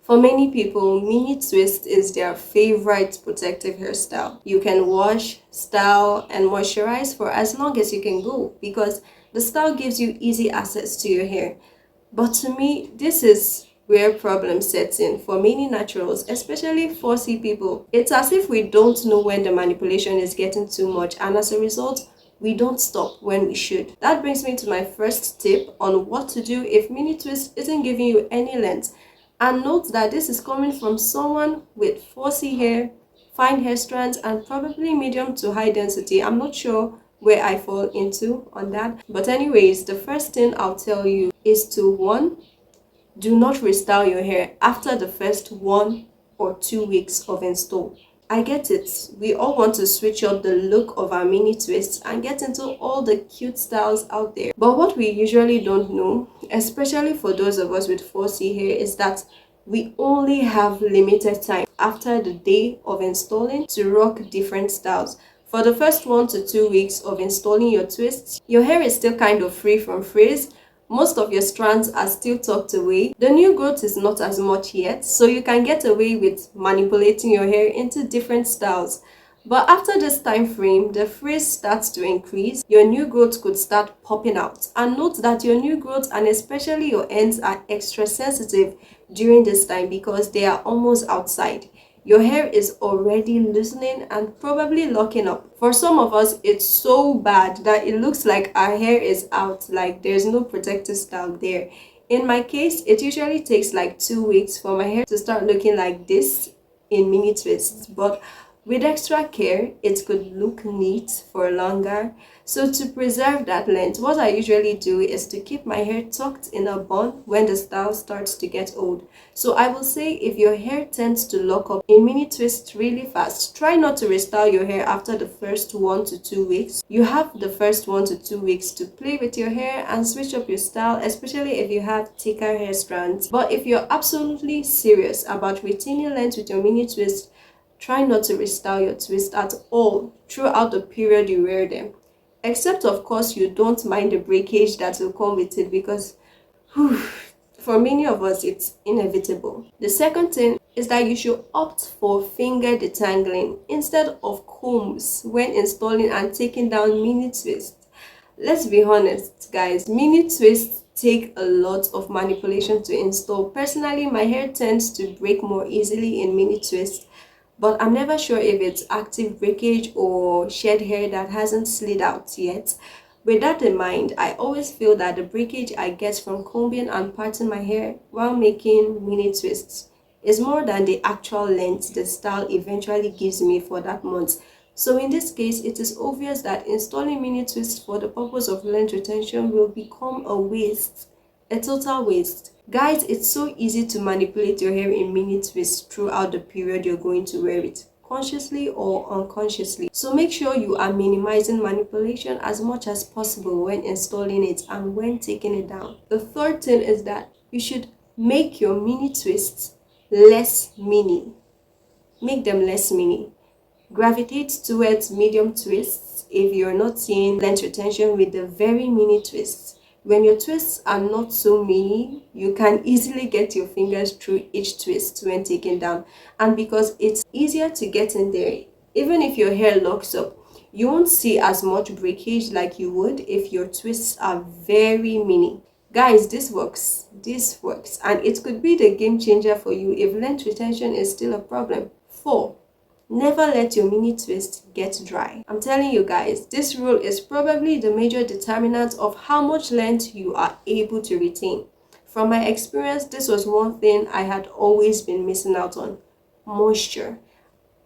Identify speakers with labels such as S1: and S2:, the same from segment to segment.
S1: For many people, mini twist is their favorite protective hairstyle. You can wash, style, and moisturize for as long as you can go because the style gives you easy access to your hair. But to me, this is where problem sets in for many naturals, especially 4C people. It's as if we don't know when the manipulation is getting too much, and as a result, we don't stop when we should. That brings me to my first tip on what to do if mini twist isn't giving you any length. And note that this is coming from someone with 4C hair, fine hair strands, and probably medium to high density. I'm not sure where I fall into on that. But anyways, the first thing I'll tell you is to one, do not restyle your hair after the first 1 or 2 weeks of install. I get it. We all want to switch up the look of our mini twists and get into all the cute styles out there. But what we usually don't know, especially for those of us with 4C hair, is that we only have limited time after the day of installing to rock different styles. For the first 1 to 2 weeks of installing your twists, your hair is still kind of free from frizz. Most of your strands are still tucked away. The new growth is not as much yet, so you can get away with manipulating your hair into different styles. But after this time frame, the frizz starts to increase, your new growth could start popping out. And note that your new growth and especially your ends are extra sensitive during this time because they are almost outside. Your hair is already loosening and probably locking up. For some of us, it's so bad that it looks like our hair is out, like there's no protective style there. In my case, it usually takes like 2 weeks for my hair to start looking like this in mini twists, but with extra care, it could look neat for longer. So to preserve that length, what I usually do is to keep my hair tucked in a bun when the style starts to get old. So I will say if your hair tends to lock up in mini twists really fast, try not to restyle your hair after the first 1 to 2 weeks. You have the first 1 to 2 weeks to play with your hair and switch up your style, especially if you have thicker hair strands. But if you're absolutely serious about retaining length with your mini twist, try not to restyle your twist at all throughout the period you wear them. Except of course you don't mind the breakage that will come with it because whew, for many of us it's inevitable. The second thing is that you should opt for finger detangling instead of combs when installing and taking down mini twists. Let's be honest guys, mini twists take a lot of manipulation to install. Personally, my hair tends to break more easily in mini twists, but I'm never sure if it's active breakage or shed hair that hasn't slid out yet. With that in mind, I always feel that the breakage I get from combing and parting my hair while making mini twists is more than the actual length the style eventually gives me for that month. So in this case, it is obvious that installing mini twists for the purpose of length retention will become a waste, a total waste. Guys, it's so easy to manipulate your hair in mini twists throughout the period you're going to wear it, consciously or unconsciously. So make sure you are minimizing manipulation as much as possible when installing it and when taking it down. The third thing is that you should make your mini twists less mini. Make them less mini. Gravitate towards medium twists if you're not seeing length retention with the very mini twists. When your twists are not so mini, you can easily get your fingers through each twist when taken down. And because it's easier to get in there, even if your hair locks up, you won't see as much breakage like you would if your twists are very mini. Guys, this works. This works. And it could be the game changer for you if length retention is still a problem. 4. Never let your mini twist get dry. I'm telling you guys, this rule is probably the major determinant of how much length you are able to retain. From my experience, this was one thing I had always been missing out on: moisture.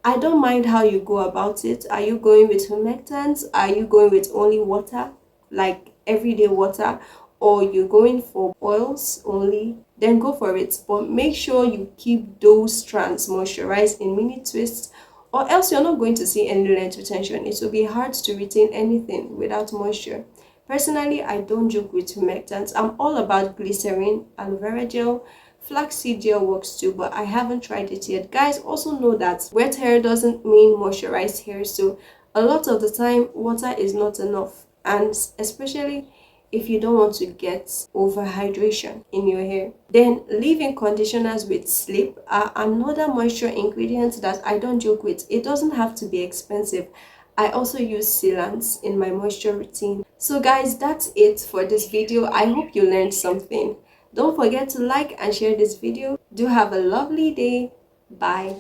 S1: I don't mind how you go about it. Are you going with humectants? Are you going with only water, like everyday water? Or you're going for oils only? Then go for it. But make sure you keep those strands moisturized in mini twists, or else you're not going to see any length retention. It will be hard to retain anything without moisture. Personally, I don't joke with humectants. I'm all about glycerin, aloe vera gel, flaxseed gel works too, but I haven't tried it yet. Guys, also know that wet hair doesn't mean moisturized hair, so a lot of the time water is not enough, and especially if you don't want to get overhydration in your hair. Then leave-in conditioners with sleep are another moisture ingredient that I don't joke with. It doesn't have to be expensive. I also use sealants in my moisture routine. So guys, that's it for this video. I hope you learned something. Don't forget to like and share this video. Do have a lovely day. Bye.